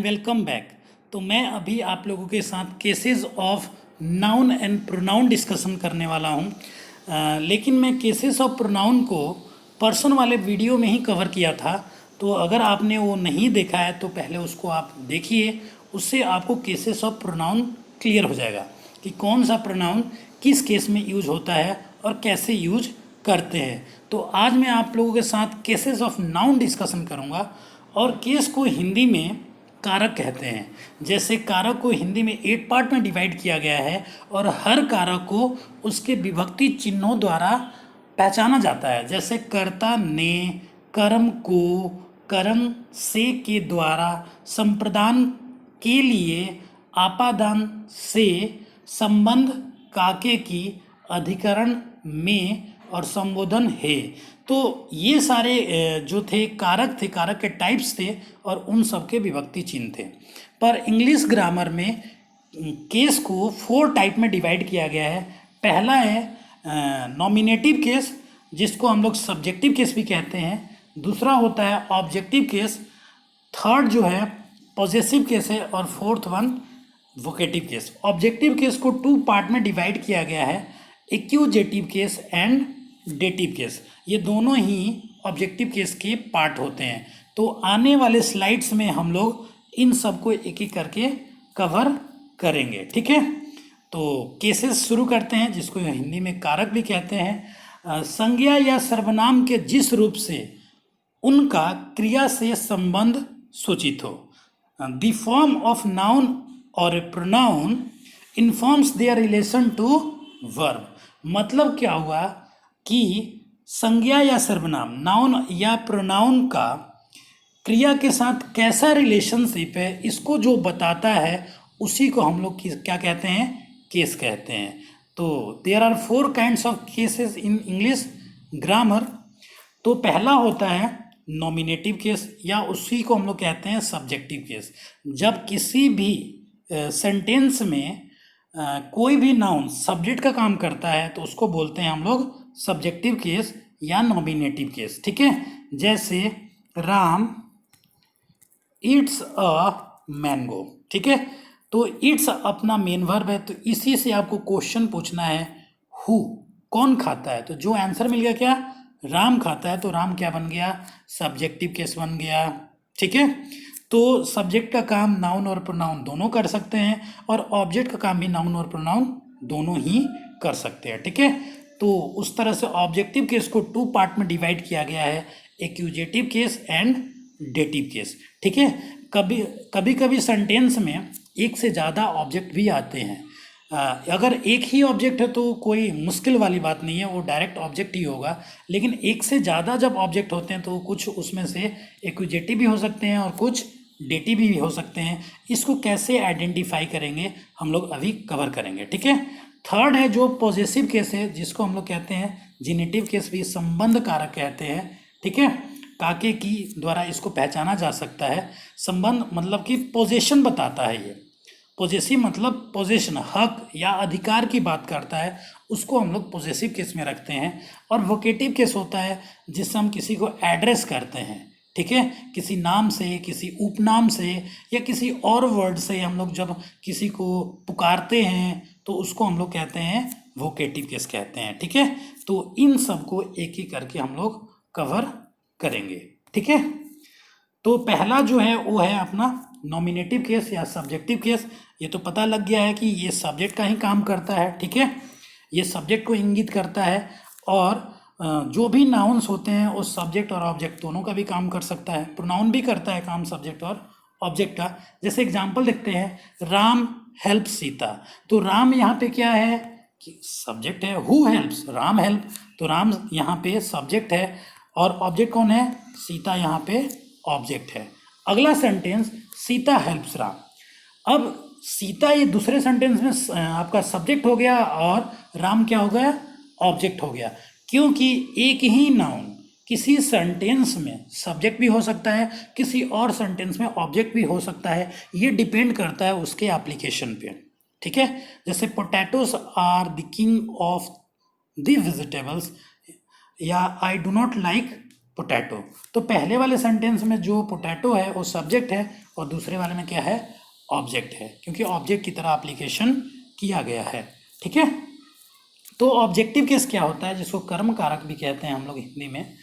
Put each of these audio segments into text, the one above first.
Welcome back. तो मैं अभी आप लोगों के साथ cases of noun and pronoun discussion करने वाला हूँ। लेकिन मैं केसेस ऑफ प्रोनाउन को पर्सन वाले वीडियो में ही कवर किया था, तो अगर आपने वो नहीं देखा है तो पहले उसको आप देखिए। उससे आपको केसेस ऑफ प्रोनाउन क्लियर हो जाएगा कि कौन सा प्रोनाउन किस केस में यूज होता है और कैसे यूज करते हैं। तो आज मैं आप लोगों के साथ केसेस ऑफ नाउन डिस्कशन करूँगा। और केस को हिंदी में कारक कहते हैं। जैसे कारक को हिंदी में 8 पार्ट में डिवाइड किया गया है और हर कारक को उसके विभक्ति चिन्हों द्वारा पहचाना जाता है। जैसे कर्ता ने, कर्म को, कर्म से के द्वारा, संप्रदान के लिए, आपादान से, संबंध काके की, अधिकरण में और संबोधन है। तो ये सारे जो थे कारक के टाइप्स थे और उन सब के विभक्ति चिन्ह थे। पर इंग्लिश ग्रामर में केस को 4 टाइप में डिवाइड किया गया है। पहला है नॉमिनेटिव केस, जिसको हम लोग सब्जेक्टिव केस भी कहते हैं। दूसरा होता है ऑब्जेक्टिव केस। थर्ड जो है पॉजेसिव केस है और fourth one vocative case. Objective case को 2 पार्ट में डिवाइड किया गया है, accusative case and dative case. ये दोनों ही ऑब्जेक्टिव केस के पार्ट होते हैं। तो आने वाले स्लाइड्स में हम लोग इन सब को एक एक करके कवर करेंगे, ठीक है। तो केसेस शुरू करते हैं, जिसको हिंदी में कारक भी कहते हैं। संज्ञा या सर्वनाम के जिस रूप से उनका क्रिया से संबंध सूचित हो। द फॉर्म ऑफ नाउन और pronoun informs their relation to verb. मतलब क्या हुआ कि संज्ञा या सर्वनाम, नाउन या प्रोनाउन का क्रिया के साथ कैसा रिलेशनशिप है, इसको जो बताता है उसी को हम लोग क्या कहते हैं, केस कहते हैं। तो there are 4 kinds of cases in English grammar. तो पहला होता है नॉमिनेटिव केस, या उसी को हम लोग कहते हैं सब्जेक्टिव केस। जब किसी भी सेंटेंस में कोई भी नाउन सब्जेक्ट का काम करता है तो उसको बोलते हैं हम लोग सब्जेक्टिव केस या नॉमिनेटिव केस, ठीक है। जैसे राम ईट्स अ मैंगो, ठीक है। तो ईट्स अपना मेन वर्ब है, तो इसी से आपको क्वेश्चन पूछना है हु, कौन खाता है। तो जो आंसर मिल गया क्या, राम खाता है। तो राम क्या बन गया, सब्जेक्टिव केस बन गया, ठीक है। तो सब्जेक्ट का काम नाउन और प्रोनाउन दोनों कर सकते हैं और ऑब्जेक्ट का काम भी नाउन और प्रोनाउन दोनों ही कर सकते हैं, ठीक है। तो उस तरह से ऑब्जेक्टिव केस को 2 पार्ट में डिवाइड किया गया है, accusative case and dative case, ठीक है। कभी सेंटेंस में एक से ज़्यादा ऑब्जेक्ट भी आते हैं। अगर एक ही ऑब्जेक्ट है तो कोई मुश्किल वाली बात नहीं है, वो डायरेक्ट ऑब्जेक्ट ही होगा। लेकिन एक से ज़्यादा जब ऑब्जेक्ट होते हैं तो कुछ उसमें से एक्यूजेटिव भी हो सकते हैं और कुछ डेटिव भी हो सकते हैं। इसको कैसे आइडेंटिफाई करेंगे हम लोग अभी कवर करेंगे, ठीक है। थर्ड है जो पॉजेसिव केस है, जिसको हम लोग कहते हैं जेनेटिव केस, भी संबंध कारक कहते हैं, ठीक है। काके की द्वारा इसको पहचाना जा सकता है। संबंध मतलब कि पोजेशन बताता है। ये पॉजेसिव मतलब पोजेशन, हक या अधिकार की बात करता है, उसको हम लोग पॉजेसिव केस में रखते हैं। और वोकेटिव केस होता है जिससे हम किसी को एड्रेस करते हैं, ठीक है। किसी नाम से, किसी उपनाम से या किसी और वर्ड से हम लोग जब किसी को पुकारते हैं तो उसको हम लोग कहते हैं वोकेटिव केस कहते हैं, ठीक है। तो इन सब को एक एक करके हम लोग कवर करेंगे, ठीक है। तो पहला जो है वो है अपना नॉमिनेटिव केस या सब्जेक्टिव केस। ये तो पता लग गया है कि ये सब्जेक्ट का ही काम करता है, ठीक है। ये सब्जेक्ट को इंगित करता है और जो भी नाउन्स होते हैं उस सब्जेक्ट और ऑब्जेक्ट दोनों का भी काम कर सकता है। प्रोनाउन भी करता है काम सब्जेक्ट और ऑब्जेक्ट का। जैसे एग्जाम्पल देखते हैं, राम हेल्प सीता। तो राम यहाँ पे क्या है कि सब्जेक्ट है, हु हेल्प्स, राम हेल्प। तो राम यहाँ पे सब्जेक्ट है और ऑब्जेक्ट कौन है, सीता यहाँ पे ऑब्जेक्ट है। अगला सेंटेंस, सीता हेल्प्स राम। अब सीता ये दूसरे सेंटेंस में आपका सब्जेक्ट हो गया और राम क्या हो गया, ऑब्जेक्ट हो गया। क्योंकि एक ही नाउन किसी सेंटेंस में सब्जेक्ट भी हो सकता है, किसी और सेंटेंस में ऑब्जेक्ट भी हो सकता है। ये डिपेंड करता है उसके एप्लीकेशन पे, ठीक है। जैसे potatoes are the king of the vegetables, या I do not like potato. तो पहले वाले सेंटेंस में जो पोटैटो है वो सब्जेक्ट है और दूसरे वाले में क्या है, ऑब्जेक्ट है, क्योंकि ऑब्जेक्ट की तरह एप्लीकेशन किया गया है। ठीक है, तो ऑब्जेक्टिव केस क्या होता है, जिसको कर्म कारक भी कहते हैं हम लोग हिंदी में।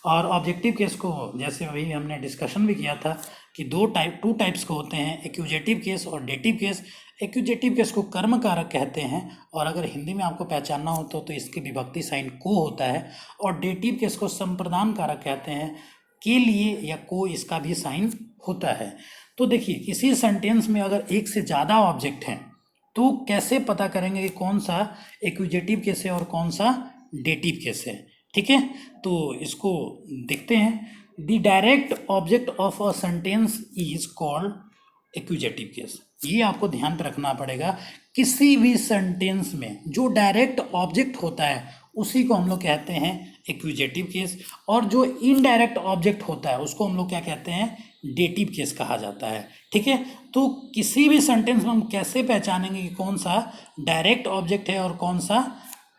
और ऑब्जेक्टिव केस को जैसे अभी हमने डिस्कशन भी किया था कि टू टाइप्स के होते हैं, एक्यूजेटिव केस और डेटिव केस। एक्यूजेटिव केस को कर्म कारक कहते हैं, और अगर हिंदी में आपको पहचानना हो तो इसकी विभक्ति साइन को होता है। और डेटिव केस को संप्रदान कारक कहते हैं, के लिए या को इसका भी साइन होता है। तो देखिए, किसी सेंटेंस में अगर एक से ज़्यादा ऑब्जेक्ट हैं तो कैसे पता करेंगे कि कौन सा एक्यूजेटिव केस है और कौन सा डेटिव केस है। ठीक है, तो इसको देखते हैं। The direct object of a sentence is called accusative case. ये आपको ध्यान पे रखना पड़ेगा, किसी भी सेंटेंस में जो डायरेक्ट ऑब्जेक्ट होता है उसी को हम लोग कहते हैं एक्यूजेटिव केस, और जो इनडायरेक्ट ऑब्जेक्ट होता है उसको हम लोग क्या कहते हैं, डेटिव केस कहा जाता है। ठीक है, तो किसी भी सेंटेंस में हम कैसे पहचानेंगे कि कौन सा डायरेक्ट ऑब्जेक्ट है और कौन सा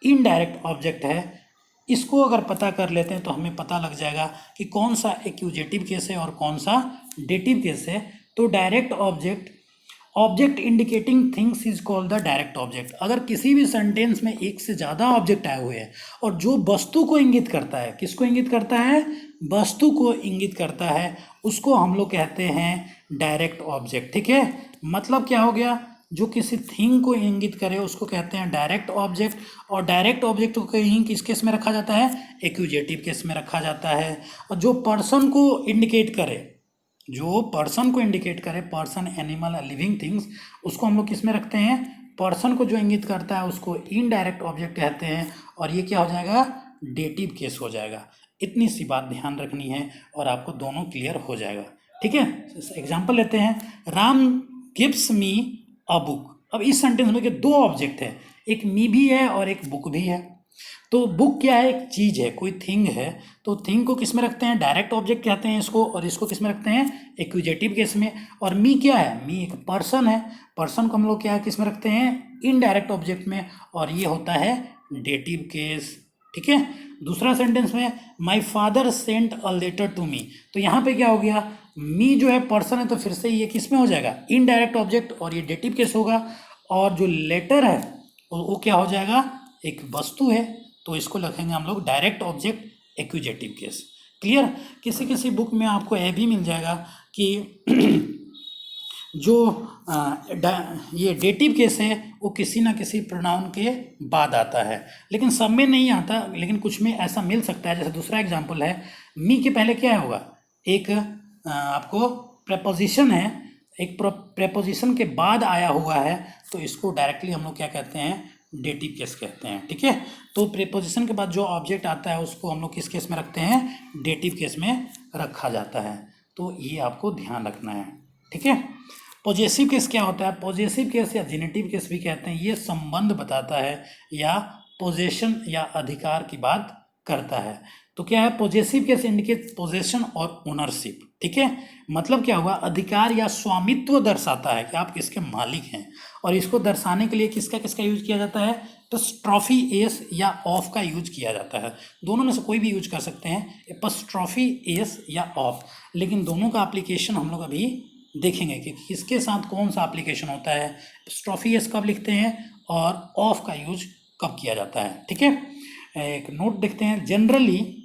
इनडायरेक्ट ऑब्जेक्ट है, इसको अगर पता कर लेते हैं तो हमें पता लग जाएगा कि कौन सा एक्यूजेटिव केस है और कौन सा डेटिव केस है। तो direct object indicating things is called the direct object. अगर किसी भी सेंटेंस में एक से ज़्यादा ऑब्जेक्ट आए हुए हैं और जो वस्तु को इंगित करता है, किसको इंगित करता है, वस्तु को इंगित करता है, उसको हम लोग कहते हैं डायरेक्ट ऑब्जेक्ट। ठीक है, मतलब क्या हो गया, जो किसी थिंग को इंगित करे उसको कहते हैं डायरेक्ट ऑब्जेक्ट, और डायरेक्ट ऑब्जेक्ट को कहीं किस केस में रखा जाता है, एक्यूजेटिव केस में रखा जाता है। और जो पर्सन को इंडिकेट करे, पर्सन, एनिमल, लिविंग थिंग्स, उसको हम लोग किस में रखते हैं, पर्सन को जो इंगित करता है उसको इनडायरेक्ट ऑब्जेक्ट कहते हैं, और ये क्या हो जाएगा, डेटिव केस हो जाएगा। इतनी सी बात ध्यान रखनी है और आपको दोनों क्लियर हो जाएगा। ठीक है, एग्जाम्पल लेते हैं। Ram gives me a book. अब इस सेंटेंस में के दो ऑब्जेक्ट है, एक मी भी है और एक बुक भी है। तो बुक क्या है, एक चीज़ है, कोई थिंग है, तो थिंग को किस में रखते हैं, डायरेक्ट ऑब्जेक्ट कहते हैं इसको, और इसको किस में रखते हैं, एक्यूजेटिव केस में। और मी क्या है, मी एक पर्सन है, पर्सन को हम लोग क्या है, किस में रखते हैं, इनडायरेक्ट ऑब्जेक्ट में, और ये होता है डेटिव केस। ठीक है, दूसरा सेंटेंस में my father sent a letter to me. तो यहाँ पे क्या हो गया, मी जो है पर्सन है, तो फिर से ये किस में हो जाएगा, इनडायरेक्ट ऑब्जेक्ट, और ये डेटिव केस होगा। और जो लेटर है वो क्या हो जाएगा, एक वस्तु है, तो इसको लिखेंगे हम लोग direct object accusative case. Clear. किसी किसी बुक में आपको यह भी मिल जाएगा कि जो ये डेटिव केस है वो किसी ना किसी प्रोनाउन के बाद आता है, लेकिन सब में नहीं आता, लेकिन कुछ में ऐसा मिल सकता है। जैसे दूसरा एग्जांपल है, मी के पहले क्या होगा, एक आपको प्रेपोजिशन है, एक प्रेपोजिशन के बाद आया हुआ है, तो इसको डायरेक्टली हम लोग क्या कहते हैं, डेटिव केस कहते हैं। ठीक है, तो प्रेपोजिशन के बाद जो ऑब्जेक्ट आता है उसको हम लोग किस केस में रखते हैं, डेटिव केस में रखा जाता है। तो ये आपको ध्यान रखना है। ठीक है, पॉजेसिव केस क्या होता है, पॉजेसिव केस या जेनेटिव केस भी कहते हैं, ये संबंध बताता है या पोजेशन या अधिकार की बात करता है। तो क्या है, पॉजेसिव केस इंडिकेट पोजेशन और ओनरशिप। ठीक है, मतलब क्या हुआ, अधिकार या स्वामित्व दर्शाता है कि आप किसके मालिक हैं, और इसको दर्शाने के लिए किसका किसका यूज किया जाता है, एपस्ट्रॉफी एस या ऑफ का यूज किया जाता है। दोनों में से कोई भी यूज कर सकते हैं, एपस्ट्रॉफी एस या ऑफ, लेकिन दोनों का एप्लीकेशन हम लोग अभी देखेंगे कि किसके साथ कौन सा एप्लीकेशन होता है, एपस्ट्रॉफी एस कब लिखते हैं और ऑफ का यूज कब किया जाता है। ठीक है, एक नोट देखते हैं, generally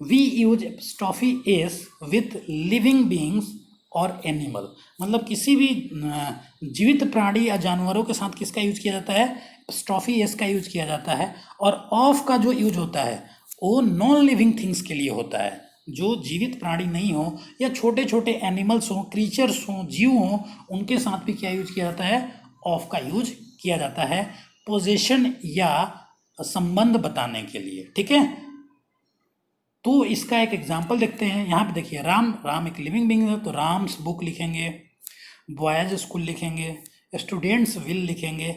we use apostrophe S with living beings और एनिमल, मतलब किसी भी जीवित प्राणी या जानवरों के साथ किसका यूज किया जाता है, एपस्ट्रॉफी एस का यूज किया जाता है। और ऑफ का जो यूज होता है वो नॉन लिविंग थिंग्स के लिए होता है, जो जीवित प्राणी नहीं हो या छोटे छोटे एनिमल्स हों, क्रीचर्स हों, जीव हों, उनके साथ भी क्या यूज किया जाता है, ऑफ का यूज किया जाता है पोजेशन या संबंध बताने के लिए। ठीक है, तो इसका एक एग्जाम्पल देखते हैं। यहाँ पे देखिए, राम एक लिविंग बीइंग है, तो राम्स बुक लिखेंगे, बॉयज स्कूल लिखेंगे, स्टूडेंट्स विल लिखेंगे।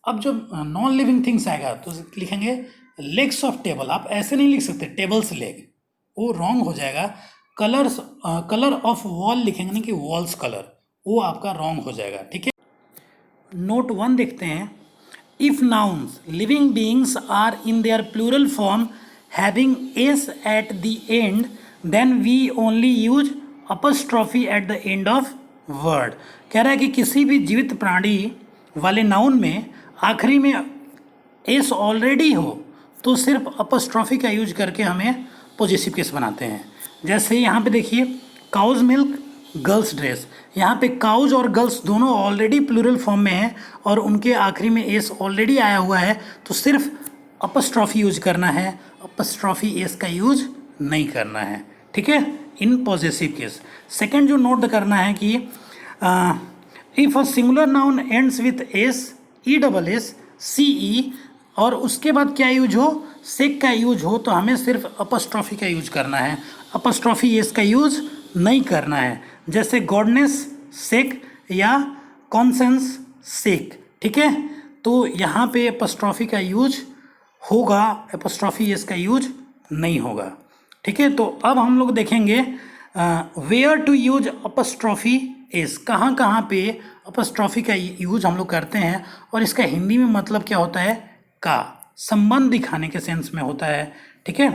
अब जब नॉन लिविंग थिंग्स आएगा तो लिखेंगे लेग्स ऑफ टेबल। आप ऐसे नहीं लिख सकते टेबल्स लेग, वो रॉन्ग हो जाएगा। कलर ऑफ वॉल लिखेंगे नहीं कि वॉल्स कलर, वो आपका रॉन्ग हो जाएगा। ठीक है, नोट 1 देखते हैं। If nouns living beings are in their plural form having s at the end then we only use apostrophe at the end of word. कह रहा है कि किसी भी जीवित प्राणी वाले नाउन में आखिरी में एस ऑलरेडी हो तो सिर्फ अपस्ट्रॉफी का यूज करके हमें पॉजिटिव केस बनाते हैं। जैसे यहाँ पे देखिए, काउज मिल्क गर्ल्स ड्रेस, यहाँ पे काउज और गर्ल्स दोनों ऑलरेडी प्लूरल फॉर्म में हैं और उनके आखिरी में एस ऑलरेडी आया हुआ है, तो सिर्फ अपस्ट्रॉफी यूज करना है, अपस्ट्रॉफी एस का यूज नहीं करना है। ठीक है, इन पॉजिटिव केस। सेकेंड जो नोट करना है कि if a singular noun ends with S E double S C E और उसके बाद क्या यूज हो, सेक का यूज हो, तो हमें सिर्फ अपस्ट्रॉफी का यूज करना है, अपस्ट्रॉफी एस का यूज नहीं करना है। जैसे गॉडनेस सेक या कॉन्सेंस सेक। ठीक है, तो यहाँ पे अपस्ट्रॉफी का यूज होगा, अपस्ट्रॉफी एस का यूज नहीं होगा। ठीक है, तो अब हम लोग देखेंगे where to use apostrophe s, कहाँ कहाँ पे अपस्ट्रॉफी का यूज हम लोग करते हैं और इसका हिंदी में मतलब क्या होता है, का संबंध दिखाने के सेंस में होता है। ठीक है,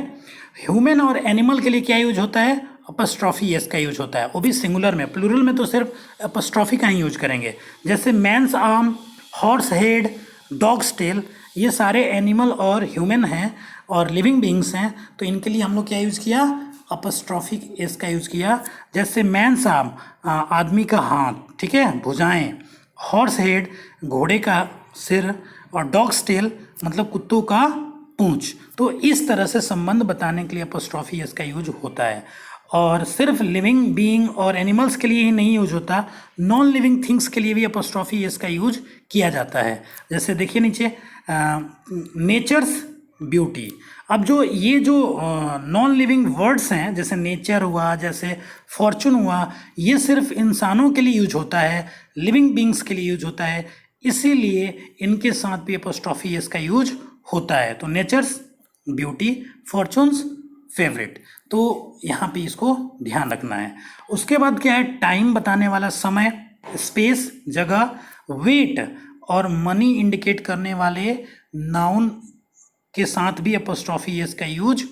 ह्यूमन और एनिमल के लिए क्या यूज होता है, अपस्ट्रॉफी एस का यूज होता है, वो भी सिंगुलर में। प्लूरल में तो सिर्फ अपस्ट्रॉफी का ही यूज करेंगे। जैसे man's arm, horse head, dog's tail, ये सारे एनिमल और ह्यूमन हैं और लिविंग बींग्स हैं, तो इनके लिए हम लोग क्या यूज़ किया, अपस्ट्रॉफी एस का यूज़ किया। जैसे मैंस आर्म आदमी का हाथ, ठीक है, भुजाएं, हॉर्स हेड घोड़े का सिर और डॉग्स टेल मतलब कुत्तों का पूंछ। तो इस तरह से संबंध बताने के लिए अपस्ट्रॉफी एस का यूज होता है। और सिर्फ लिविंग बीइंग और एनिमल्स के लिए ही नहीं यूज होता, नॉन लिविंग थिंग्स के लिए भी अपस्ट्रॉफी एस का यूज किया जाता है। जैसे देखिए नीचे, नेचर्स ब्यूटी। अब जो ये जो नॉन लिविंग वर्ड्स हैं, जैसे नेचर हुआ, जैसे फॉर्चून हुआ, ये सिर्फ इंसानों के लिए यूज होता है, लिविंग बींग्स के लिए यूज होता है, इसीलिए इनके साथ भी अपॉस्ट्रोफी एस का यूज होता है। तो नेचर्स ब्यूटी, फॉर्चून्स फेवरेट, तो यहाँ पे इसको ध्यान रखना है। उसके बाद क्या है, टाइम बताने वाला समय, स्पेस जगह, वेट और मनी इंडिकेट करने वाले नाउन के साथ भी अपॉस्ट्रोफी एस का यूज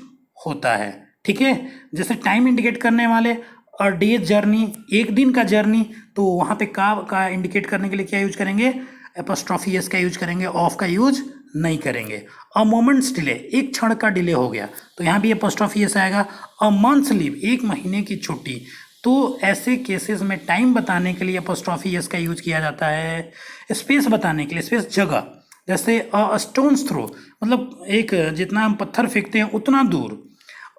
होता है। ठीक है, जैसे टाइम इंडिकेट करने वाले और डे जर्नी, एक दिन का जर्नी, तो वहाँ पे का इंडिकेट करने के लिए क्या यूज करेंगे, अपॉस्ट्रोफी एस का यूज करेंगे, ऑफ का यूज नहीं करेंगे। अ मोमेंट्स डिले, एक क्षण का डिले हो गया तो यहाँ भी अपॉस्ट्रोफी एस आएगा। अ मंथ्स लीव, एक महीने की छुट्टी, तो ऐसे केसेस में टाइम बताने के लिए अपॉस्ट्रोफी एस का यूज किया जाता है। स्पेस बताने के लिए, स्पेस जगह, जैसे अ स्टोन्स थ्रो मतलब एक जितना हम पत्थर फेंकते हैं उतना दूर।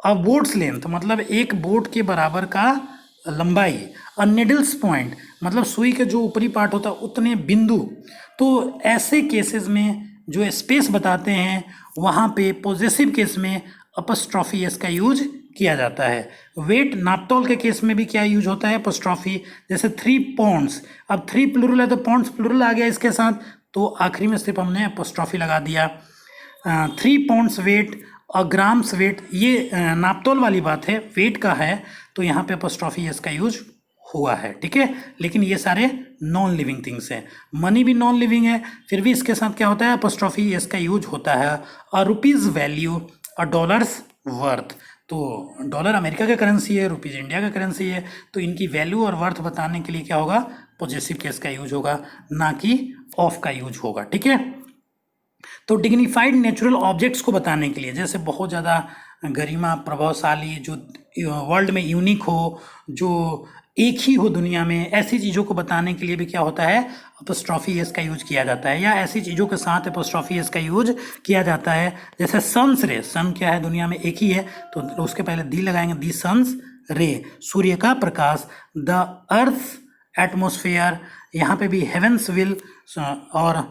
अ बोट्स लेंथ मतलब एक बोट के बराबर का लंबाई। अ निडल्स पॉइंट मतलब सुई के जो ऊपरी पार्ट होता है उतने बिंदु। तो ऐसे केसेस में जो स्पेस बताते हैं वहाँ पे पॉजेसिव केस में अपॉस्ट्रोफी एस का यूज किया जाता है। वेट, नापतोल के केस में भी क्या यूज होता है, अपॉस्ट्रोफी। जैसे 3 पॉन्ड्स, अब 3 प्लूरल है तो पॉन्ड्स प्लूरल आ गया इसके साथ, तो आखिरी में सिर्फ हमने अपॉस्ट्रोफी लगा दिया। 3 पॉन्ड्स वेट और ग्राम्स वेट, ये नापतोल वाली बात है, वेट का है, तो यहाँ पे अपॉस्ट्रोफी एस का यूज हुआ है। ठीक है, लेकिन ये सारे नॉन लिविंग थिंग्स हैं। मनी भी नॉन लिविंग है, फिर भी इसके साथ क्या होता है, अपॉस्ट्रोफी एस का यूज होता है। और रुपीज़ वैल्यू और डॉलर्स वर्थ, तो डॉलर अमेरिका का करेंसी है, रुपीज़ इंडिया का करेंसी है, तो इनकी वैल्यू और वर्थ बताने के लिए क्या होगा, पॉजेसिव केस का यूज होगा, ना कि ऑफ का यूज होगा। ठीक है, तो डिग्निफाइड नेचुरल ऑब्जेक्ट्स को बताने के लिए, जैसे बहुत ज़्यादा गरिमा प्रभावशाली, जो वर्ल्ड में यूनिक हो, जो एक ही हो दुनिया में, ऐसी चीज़ों को बताने के लिए भी क्या होता है, अपॉस्ट्रोफी एस का यूज किया जाता है। या ऐसी चीज़ों के साथ अपॉस्ट्रोफी एस का यूज किया जाता है। जैसे सन्स रे, सन क्या है, दुनिया में एक ही है, तो उसके पहले दी लगाएंगे, दी सन्स रे, सूर्य का प्रकाश। द अर्थ एटमोसफेयर, यहाँ पे भी हेवेंस विल और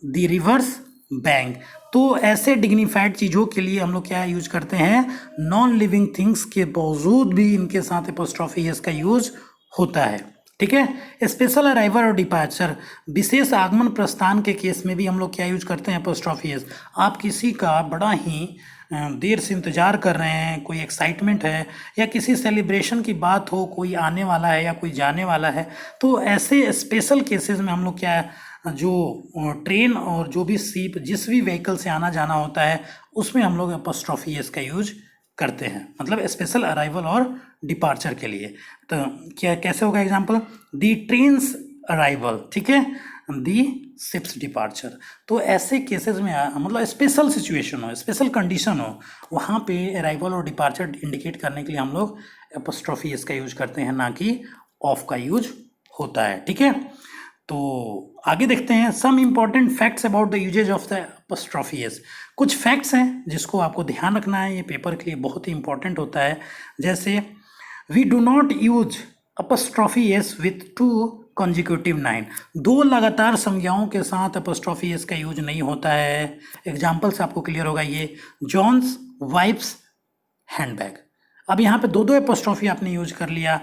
द रिवर्स बैंक। तो ऐसे डिग्निफाइड चीज़ों के लिए हम लोग क्या यूज करते हैं, नॉन लिविंग थिंग्स के बावजूद भी इनके साथ अपॉस्ट्रोफी एस का यूज होता है। ठीक है, स्पेशल अराइवल और डिपार्चर, विशेष आगमन प्रस्थान के केस में भी हम लोग क्या यूज करते हैं, अपॉस्ट्रोफी एस। आप किसी का बड़ा ही देर से इंतज़ार कर रहे हैं, कोई एक्साइटमेंट है या किसी सेलिब्रेशन की बात हो, कोई आने वाला है या कोई जाने वाला है, तो ऐसे स्पेशल केसेस में हम लोग क्या, जो ट्रेन और जो भी सीप, जिस भी व्हीकल से आना जाना होता है, उसमें हम लोग अपॉस्ट्रोफी एस का यूज करते हैं, मतलब स्पेशल अराइवल और डिपार्चर के लिए। तो क्या कैसे होगा एग्जाम्पल, दी ट्रेन्स अराइवल, ठीक है, दी शिप्स डिपार्चर। तो ऐसे केसेस में मतलब स्पेशल सिचुएशन हो, स्पेशल कंडीशन हो, वहाँ पे अराइवल और डिपार्चर इंडिकेट करने के लिए हम लोग एपोस्ट्रोफी एस का यूज करते हैं, ना कि ऑफ का यूज होता है, ठीक है। तो आगे देखते हैं some important facts about the usages of the apostrophe s. कुछ फैक्ट्स हैं जिसको आपको ध्यान रखना है, ये पेपर के लिए बहुत ही इंपॉर्टेंट होता है। जैसे we do not use apostrophe s with two consecutive noun, दो लगातार संज्ञाओं के साथ एपोस्ट्रोफी एस का यूज नहीं होता है। एग्जाम्पल से आपको क्लियर होगा ये, जॉन्स वाइफ्स हैंडबैग। अब यहाँ पे दो दो एपोस्ट्रोफी आपने यूज कर लिया,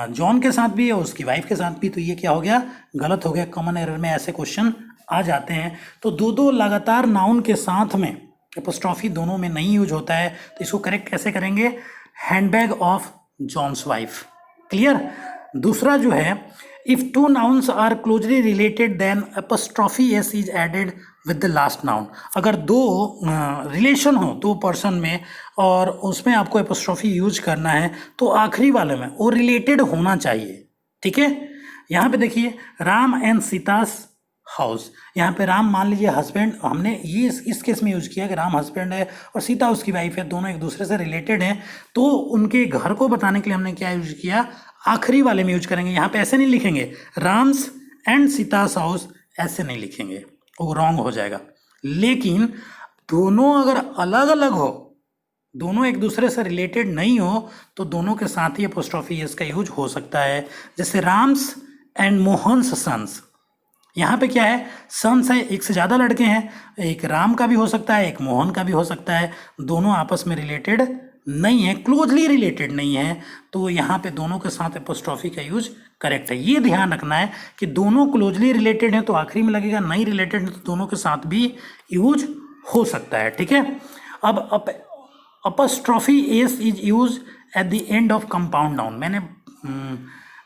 जॉन के साथ भी और उसकी वाइफ के साथ भी, तो ये क्या हो गया, गलत हो गया। कॉमन एरर में ऐसे क्वेश्चन आ जाते हैं। तो दो दो लगातार नाउन के साथ में एपोस्ट्रोफी दोनों में नहीं यूज होता है, तो इसको करेक्ट कैसे करेंगे, handbag of John's wife. Clear. दूसरा जो है, if two nouns are closely related then apostrophe s is added with the last noun. अगर दो रिलेशन हो दो पर्सन में और उसमें आपको एपोस्ट्रोफी यूज करना है, तो आखिरी वाले में वो रिलेटेड होना चाहिए, ठीक है। यहाँ पे देखिए, राम एंड सीतास हाउस, यहाँ पे राम मान लीजिए हस्बैंड, हमने ये इस केस में यूज किया कि राम हस्बैंड है और सीता उसकी वाइफ है, दोनों एक दूसरे से रिलेटेड हैं, तो उनके घर को बताने के लिए हमने क्या यूज किया, आखिरी वाले में यूज करेंगे। यहाँ पे ऐसे नहीं लिखेंगे राम्स एंड सीतास हाउस, ऐसे नहीं लिखेंगे, वो रॉन्ग हो जाएगा। लेकिन दोनों अगर अलग अलग हो, दोनों एक दूसरे से रिलेटेड नहीं हो, तो दोनों के साथ ही एपोस्ट्रोफी एस का यूज हो सकता है। जैसे राम्स एंड मोहन्स सन्स, यहाँ पे क्या है, सन्स है, एक से ज़्यादा लड़के हैं, एक राम का भी हो सकता है, एक मोहन का भी हो सकता है, दोनों आपस में रिलेटेड नहीं है, क्लोजली रिलेटेड नहीं है, तो यहाँ पे दोनों के साथ एपोस्ट्रोफी का यूज करेक्ट है। ये ध्यान रखना है कि दोनों क्लोजली रिलेटेड हैं तो आखिरी में लगेगा, नहीं रिलेटेड है तो दोनों के साथ भी यूज हो सकता है, ठीक है। अब apostrophe s is use eight the end of compound noun. मैंने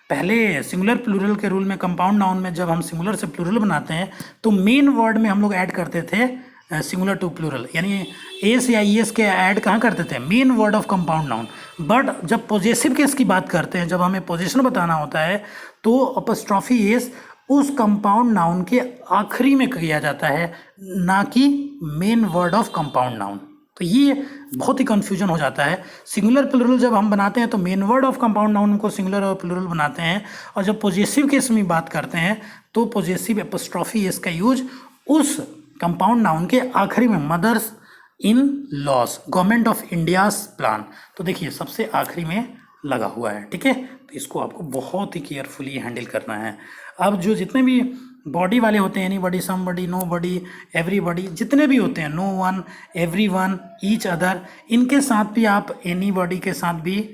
पहले सिंगुलर प्लूरल के रूल में, कंपाउंड नाउन में जब हम सिंगुलर से प्लूरल बनाते हैं तो मेन वर्ड में हम लोग ऐड करते थे सिंगुलर टू प्लूरल, यानी एस या ई एस के ऐड कहाँ करते थे, main word of compound noun. But जब पॉजेसिव केस की बात करते हैं, जब हमें पोजीशन बताना होता है, तो एपोस्ट्रोफी एस उस कंपाउंड नाउन के आखिरी में किया जाता है, ना कि main word of compound noun. तो ये बहुत ही कन्फ्यूजन हो जाता है। सिंगुलर प्लूरल जब हम बनाते हैं तो main word of compound noun को सिंगुलर और प्लूरल बनाते हैं, और जब पॉजेसिव केस में बात करते हैं तो पॉजेसिव एपोस्ट्रोफी एस का यूज उस कंपाउंड नाउन के आखिरी में, mother's in loss, government of India's plan, तो देखिए सबसे आखिरी में लगा हुआ है, ठीक है। तो इसको आपको बहुत ही केयरफुली हैंडल करना है। अब जो जितने भी बॉडी वाले होते हैं, एनीबॉडी, समबॉडी, नोबॉडी, एवरीबॉडी, जितने भी होते हैं, no one, everyone, each other, इनके साथ भी आप, एनीबॉडी के साथ भी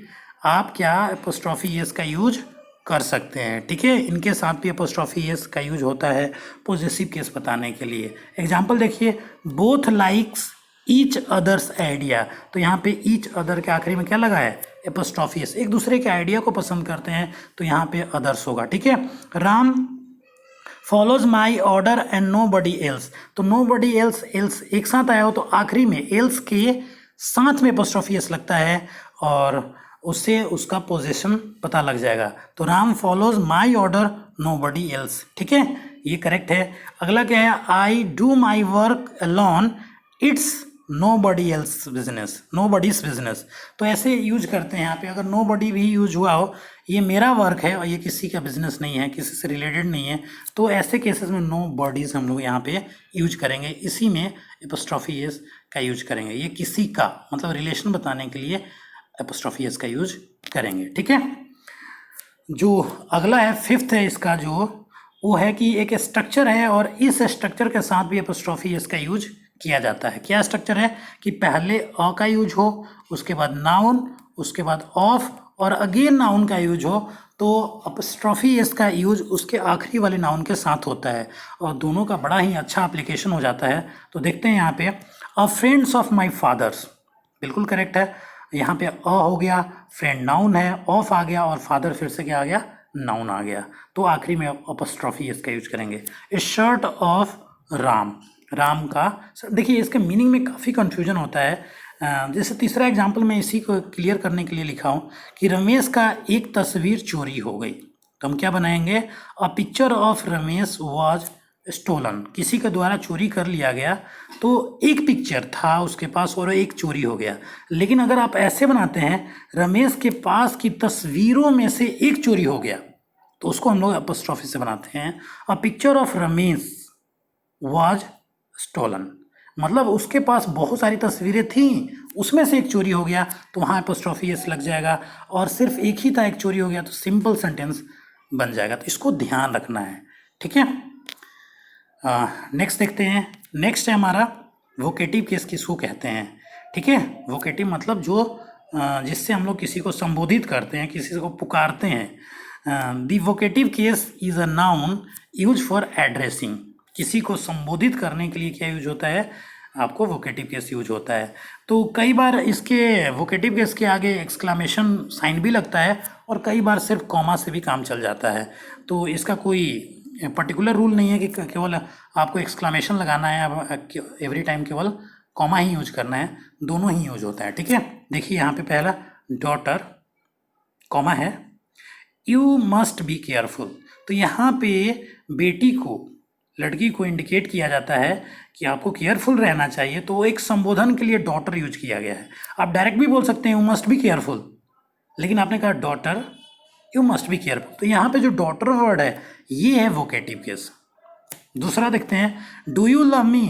आप क्या एपोस्ट्रोफी एस का यूज कर सकते हैं, ठीक है। इनके साथ भी एपोस्ट्रोफी एस का यूज होता है पॉजेसिव केस बताने के लिए। एग्जाम्पल देखिए, both likes each others idea, तो यहाँ पे ईच अदर के आखिरी में क्या लगा है, एपोस्ट्रोफी एस, एक दूसरे के आइडिया को पसंद करते हैं, तो यहाँ पे अदर्स होगा, ठीक है। Ram follows my order and nobody else, तो नो बडी एल्स, एल्स एक साथ आया हो तो आखिरी में एल्स के साथ में एपोस्ट्रोफी एस लगता है, और उससे उसका पोजीशन पता लग जाएगा। तो Ram follows my order nobody else, ठीक है, ये करेक्ट है। अगला क्या है, I do my work alone, it's nobody else business, nobody's business, तो ऐसे यूज करते हैं यहाँ पे। अगर नो बडी भी यूज हुआ हो, ये मेरा वर्क है और ये किसी का बिजनेस नहीं है, किसी से रिलेटेड नहीं है, तो ऐसे केसेस में नो बॉडीज हम लोग यहाँ पे यूज करेंगे, इसी में एपोस्ट्रोफी एस का यूज करेंगे। ये किसी का मतलब रिलेशन बताने के लिए एपोस्ट्रोफी एस का यूज करेंगे, ठीक है। जो अगला है, फिफ्थ है इसका, जो वो है कि एक स्ट्रक्चर है और इस स्ट्रक्चर के साथ भी एपोस्ट्रोफी एस का यूज किया जाता है। क्या स्ट्रक्चर है कि पहले अ का यूज हो, उसके बाद नाउन, उसके बाद ऑफ, और अगेन नाउन का यूज हो, तो एपोस्ट्रोफी एस का यूज उसके आखिरी वाले नाउन के साथ होता है, और दोनों का बड़ा ही अच्छा एप्लीकेशन हो जाता है। तो देखते हैं यहाँ पे, अ फ्रेंड्स ऑफ माई फादर्स, बिल्कुल करेक्ट है। यहाँ पे अ हो गया, फ्रेंड नाउन है, ऑफ आ गया, और फादर फिर से क्या आ गया, नाउन आ गया, तो आखिरी में एपोस्ट्रोफी एस का यूज करेंगे। ए शर्ट ऑफ राम, राम का, देखिए इसके मीनिंग में काफ़ी कन्फ्यूजन होता है। जैसे तीसरा एग्जाम्पल मैं इसी को क्लियर करने के लिए लिखा हूँ कि रमेश का एक तस्वीर चोरी हो गई, तो हम क्या बनाएंगे, a picture of Ramesh was stolen, किसी के द्वारा चोरी कर लिया गया, तो एक पिक्चर था उसके पास और एक चोरी हो गया। लेकिन अगर आप ऐसे बनाते हैं, रमेश के पास की तस्वीरों में से एक चोरी हो गया, तो उसको हम लोग एपोस्ट्रोफी से बनाते हैं, a picture of Ramesh was stolen, मतलब उसके पास बहुत सारी तस्वीरें थीं, उसमें से एक चोरी हो गया, तो वहाँ एपोस्ट्रोफी एस लग जाएगा, और सिर्फ एक ही था, एक चोरी हो गया, तो सिंपल सेंटेंस बन जाएगा। तो इसको ध्यान रखना है, ठीक है। नेक्स्ट देखते हैं। नेक्स्ट है हमारा वोकेटिव केस, किसको कहते हैं, ठीक है। वोकेटिव मतलब जो जिससे हम लोग किसी को संबोधित करते हैं, किसी को पुकारते हैं। The vocative case is a noun use for addressing, किसी को संबोधित करने के लिए क्या यूज होता है, आपको वोकेटिव केस यूज होता है। तो कई बार इसके वोकेटिव केस के आगे एक्सक्लामेशन साइन भी लगता है, और कई बार सिर्फ कॉमा से भी काम चल जाता है। तो इसका कोई पर्टिकुलर रूल नहीं है कि केवल आपको एक्सक्लामेशन लगाना है, एवरी टाइम केवल कॉमा ही यूज करना है, दोनों ही यूज होता है, ठीक है। देखिए यहाँ पे पहला डॉटर कॉमा है, यू मस्ट बी केयरफुल, तो यहाँ पे बेटी को, लड़की को इंडिकेट किया जाता है कि आपको केयरफुल रहना चाहिए, तो एक संबोधन के लिए डॉटर यूज किया गया है। आप डायरेक्ट भी बोल सकते हैं यू मस्ट बी केयरफुल, लेकिन आपने कहा daughter you must be careful, तो यहाँ पे जो डॉटर वर्ड है ये है वोकेटिव केस। दूसरा देखते हैं, do you love me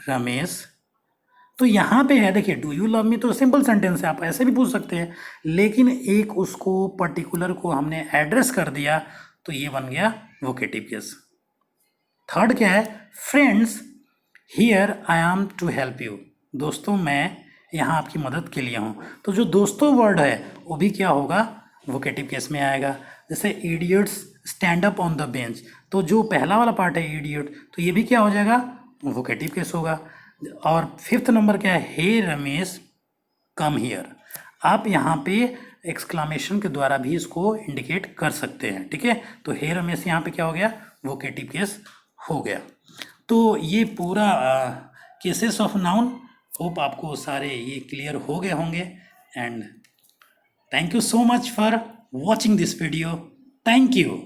Ramesh, तो यहाँ पे है, देखिए डू यू लव मी तो सिंपल सेंटेंस है, आप ऐसे भी पूछ सकते हैं, लेकिन एक उसको पर्टिकुलर को हमने एड्रेस कर दिया, तो ये बन गया वोकेटिव केस। थर्ड क्या है, friends here I am to help you, दोस्तों मैं यहाँ आपकी मदद के लिए हूँ, तो जो दोस्तों वर्ड है वो भी क्या होगा, वोकेटिव केस में आएगा। जैसे idiots stand up on the bench, तो जो पहला वाला पार्ट है इडियट, तो ये भी क्या हो जाएगा, वोकेटिव केस होगा। और फिफ्थ नंबर क्या है, हे रमेश कम हियर, आप यहाँ पे एक्सक्लामेशन के द्वारा भी इसको इंडिकेट कर सकते हैं, ठीक है। तो हे रमेश यहाँ पे क्या हो गया, वोकेटिव केस हो गया। तो ये पूरा केसेस ऑफ नाउन, होप आपको सारे ये क्लियर हो गए होंगे। And thank you so much for watching this video. Thank you.